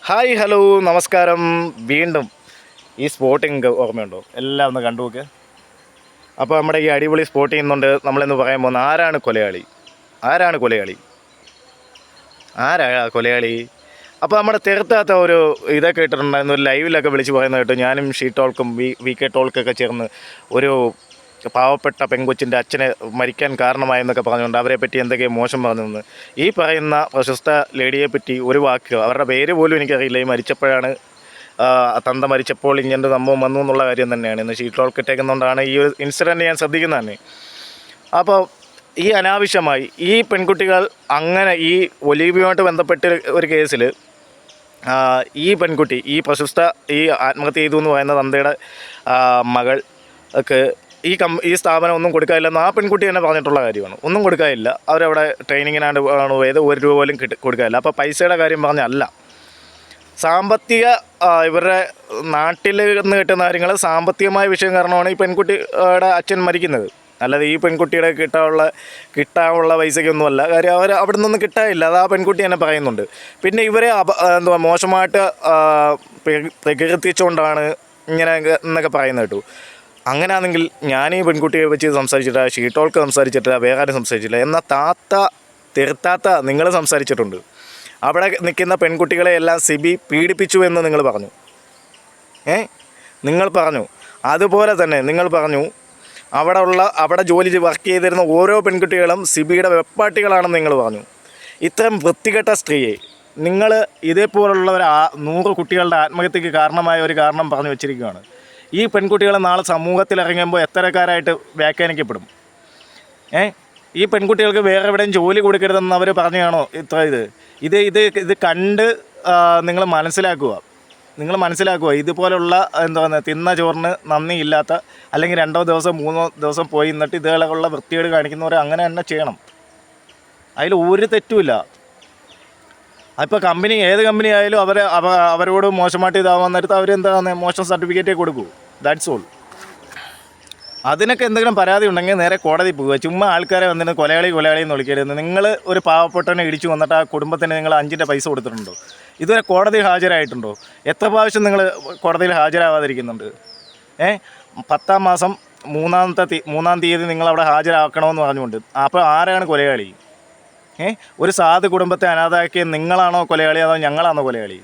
Hi hello നമസ്കാരം. വീണ്ടും ഈ സ്പോട്ടിങ് ഓർമ്മയുണ്ടോ? എല്ലാം ഒന്ന് കണ്ടു നോക്ക്. അപ്പോൾ നമ്മുടെ ഈ അടിപൊളി സ്പോട്ട് ചെയ്യുന്നുണ്ട്. നമ്മളിന്ന് പറയാൻ പോകുന്ന ആരാണ് കൊലയാളി, ആരാണ് കൊലയാളി, ആരാ കൊലയാളി. അപ്പോൾ നമ്മുടെ തീർത്താത്ത ഒരു ഇതൊക്കെ ഇട്ടിട്ടുണ്ടായിരുന്നു, ഒരു ലൈവിലൊക്കെ വിളിച്ച് പറയുന്നത് കേട്ടു. ഞാനും ഷീ ടോൾക്കും വി കെ ടോൾക്കൊക്കെ ചേർന്ന് ഒരു പാവപ്പെട്ട പെൺകൊച്ചിൻ്റെ അച്ഛനെ മരിക്കാൻ കാരണമായെന്നൊക്കെ പറഞ്ഞുകൊണ്ട് അവരെ പറ്റി എന്തൊക്കെയോ മോശം പറഞ്ഞെന്ന്. ഈ പറയുന്ന പ്രശസ്ത ലേഡിയെ പറ്റി ഒരു വാക്ക്, അവരുടെ പേര് പോലും എനിക്കറിയില്ല. ഈ മരിച്ചപ്പോഴാണ് തന്ത മരിച്ചപ്പോൾ ഇങ്ങനത്തെ സംഭവം വന്നു എന്നുള്ള കാര്യം തന്നെയാണ് ഇന്ന് ഷീ ടോൾക്ക് ഇട്ടേക്കുന്നതുകൊണ്ടാണ് ഈ ഒരു ഇൻസിഡൻറ്റ് ഞാൻ ശ്രദ്ധിക്കുന്നത് തന്നെ. അപ്പോൾ ഈ അനാവശ്യമായി ഈ പെൺകുട്ടികൾ അങ്ങനെ ഈ ഒലീവിയുമായിട്ട് ബന്ധപ്പെട്ട ഒരു കേസിൽ ഈ പെൺകുട്ടി, ഈ പ്രശസ്ത ഈ ആത്മഹത്യ ചെയ്തു എന്ന് പറയുന്ന തന്തയുടെ മകൾക്ക് ഈ സ്ഥാപനം ഒന്നും കൊടുക്കാനില്ലെന്ന് ആ പെൺകുട്ടി തന്നെ പറഞ്ഞിട്ടുള്ള കാര്യമാണ്. ഒന്നും കൊടുക്കാനില്ല, അവരവിടെ ട്രെയിനിങ്ങിനാണ് പോയത്, ഒരു രൂപ പോലും കൊടുക്കാനില്ല. അപ്പോൾ പൈസയുടെ കാര്യം പറഞ്ഞല്ല, സാമ്പത്തിക ഇവരുടെ നാട്ടിൽ നിന്ന് കിട്ടുന്ന കാര്യങ്ങൾ സാമ്പത്തികമായ വിഷയം കാരണമാണ് ഈ പെൺകുട്ടിയുടെ അച്ഛൻ മരിക്കുന്നത്. അല്ലാതെ ഈ പെൺകുട്ടിയുടെ കിട്ടാനുള്ള പൈസയ്ക്കൊന്നുമല്ല കാര്യം. അവർ അവിടെ നിന്നൊന്നും കിട്ടാനില്ല, അത് ആ പെൺകുട്ടി തന്നെ പറയുന്നുണ്ട്. പിന്നെ ഇവരെ മോശമായിട്ട് പ്രകീർത്തിച്ചുകൊണ്ടാണ് ഇങ്ങനെ എന്നൊക്കെ പറയുന്നത് കേട്ടു. അങ്ങനെയാണെങ്കിൽ ഞാൻ ഈ പെൺകുട്ടിയെ വെച്ച് സംസാരിച്ചിട്ട്, ഷീ ടോൾക്ക് സംസാരിച്ചിട്ട്, വേറെ ആരും സംസാരിച്ചില്ല. എന്നാൽ തിരുത്താത്ത നിങ്ങൾ സംസാരിച്ചിട്ടുണ്ട്. അവിടെ നിൽക്കുന്ന പെൺകുട്ടികളെ എല്ലാം സിബി പീഡിപ്പിച്ചു എന്ന് നിങ്ങൾ പറഞ്ഞു. നിങ്ങൾ പറഞ്ഞു. അതുപോലെ തന്നെ നിങ്ങൾ പറഞ്ഞു അവിടെ ജോലി വർക്ക് ചെയ്തിരുന്ന ഓരോ പെൺകുട്ടികളും സിബിയുടെ വെപ്പാട്ടികളാണെന്ന് നിങ്ങൾ പറഞ്ഞു. ഇത്തരം വൃത്തികെട്ട സ്ത്രീയെ നിങ്ങൾ ഇതേപോലുള്ള 100 കുട്ടികളുടെ ആത്മഹത്യക്ക് കാരണമായ ഒരു കാരണം പറഞ്ഞു വെച്ചിരിക്കുകയാണ്. ഈ പെൺകുട്ടികൾ നാളെ സമൂഹത്തിൽ ഇറങ്ങുമ്പോൾ എത്തരക്കാരായിട്ട് വ്യാഖ്യാനിക്കപ്പെടും. ഈ പെൺകുട്ടികൾക്ക് വേറെ എവിടെയും ജോലി കൊടുക്കരുതെന്ന് അവർ പറഞ്ഞാണോ ഇത് കണ്ട് നിങ്ങൾ മനസ്സിലാക്കുക. ഇതുപോലുള്ള തിന്ന ചോറിന് നന്ദിയില്ലാത്ത, അല്ലെങ്കിൽ 2 ദിവസം 3 ദിവസം പോയി നിന്നിട്ട് ഇതുപോലുള്ള വൃത്തികേട് കാണിക്കുന്നവരെ അങ്ങനെ തന്നെ ചെയ്യണം. അതിൽ ഒരു തെറ്റുമില്ല. അതിപ്പോൾ ഏത് കമ്പനി ആയാലും അവരോട് മോശമായിട്ട് ഇതാവാൻ നേരത്ത് അവരെന്താണ് മോശം സർട്ടിഫിക്കറ്റേ കൊടുക്കൂ. That's all. അതിനൊക്കെ എന്തെങ്കിലും പരാതി ഉണ്ടെങ്കിൽ നേരെ കോടതി പോവുക. ചുമ്മാ ആൾക്കാരെ വന്നിട്ട് കൊലയാളി എന്ന് വിളിക്കരുത്. നിങ്ങൾ ഒരു പാവപ്പെട്ടവനെ ഇടിച്ചു വന്നിട്ട് ആ കുടുംബത്തിന് നിങ്ങൾ 5ൻ്റെ പൈസ കൊടുത്തിട്ടുണ്ടോ? ഇതുവരെ കോടതി ഹാജരായിട്ടുണ്ടോ? എത്ര പ്രാവശ്യം നിങ്ങൾ കോടതിയിൽ ഹാജരാവാതിരിക്കുന്നുണ്ട്? 10ാം മാസം 3-ാം തീയതി നിങ്ങളവിടെ ഹാജരാക്കണമെന്ന് പറഞ്ഞുകൊണ്ട്. അപ്പോൾ ആരാണ് കൊലയാളി? ഒരു സാധു കുടുംബത്തെ അനാഥാക്കിയ നിങ്ങളാണോ കൊലയാളി, അതോ ഞങ്ങളാണോ കൊലയാളി?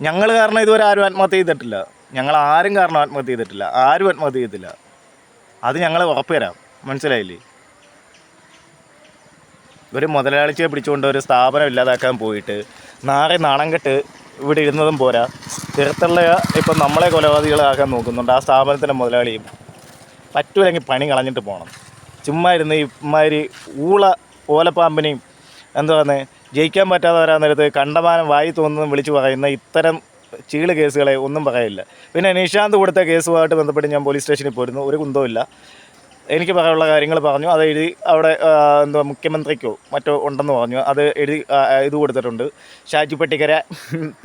ഞങ്ങൾ കാരണം ഇതുവരെ ആരും ആത്മഹത്യ ചെയ്തിട്ടില്ല. ഞങ്ങൾ ആരും കാരണം ആത്മഹത്യ ചെയ്തിട്ടില്ല. ആരും ആത്മഹത്യ ചെയ്തിട്ടില്ല. അത് ഞങ്ങൾ ഉറപ്പ് തരാം. മനസ്സിലായില്ലേ? ഒരു മുതലാളിച്ചയെ പിടിച്ചുകൊണ്ട് ഒരു സ്ഥാപനം ഇല്ലാതാക്കാൻ പോയിട്ട് നാണം കെട്ട് ഇവിടെ ഇരുന്നതും പോരാ, തിരുത്തുള്ള ഇപ്പം നമ്മളെ കൊലപാതകളാക്കാൻ നോക്കുന്നുണ്ട് ആ സ്ഥാപനത്തിൻ്റെ മുതലാളിയും. പറ്റൂലെങ്കിൽ പണി കളഞ്ഞിട്ട് പോകണം. ചുമ്മാ ഇരുന്ന് ഇമാതിരി ഓലപ്പാമ്പിനെയും ജയിക്കാൻ പറ്റാതെ വരാൻ നേരത്ത് കണ്ടമാനം വായി തോന്നുന്നതും വിളിച്ചു പറയുന്ന ഇത്തരം ചീള് കേസുകളെ ഒന്നും പറയില്ല. പിന്നെ നിഷാന്ത് കൊടുത്ത കേസുമായിട്ട് ബന്ധപ്പെട്ട് ഞാൻ പോലീസ് സ്റ്റേഷനിൽ പോയിരുന്നു. ഒരു കുന്തവുമില്ല. എനിക്ക് പറയാനുള്ള കാര്യങ്ങൾ പറഞ്ഞു. അത് എഴുതി അവിടെ മുഖ്യമന്ത്രിക്കോ മറ്റോ ഉണ്ടെന്ന് പറഞ്ഞു. അത് എഴുതി ഇത് കൊടുത്തിട്ടുണ്ട്. ഷാജി പട്ടിക്കരെ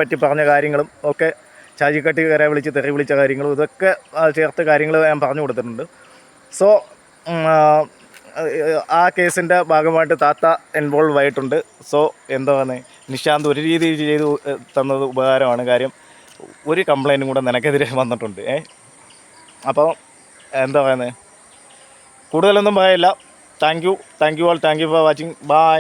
പറ്റി പറഞ്ഞ കാര്യങ്ങളും ഒക്കെ, ഷാജി പട്ടിക്കരെ തെറി വിളിച്ച കാര്യങ്ങളും ഇതൊക്കെ ചേർത്ത് കാര്യങ്ങൾ ഞാൻ പറഞ്ഞു കൊടുത്തിട്ടുണ്ട്. സോ ആ കേസിൻ്റെ ഭാഗമായിട്ട് താത്ത ഇൻവോൾവ് ആയിട്ടുണ്ട്. സോ നിഷാന്ത് ഒരു രീതിയിൽ ചെയ്തു തന്നത് ഉപകാരമാണ്. കാര്യം ഒരു കംപ്ലൈൻറ്റും കൂടെ നിനക്കെതിരെ വന്നിട്ടുണ്ട്. അപ്പോൾ കൂടുതലൊന്നും പറയില്ല. Thank you all. Thank you for watching. By.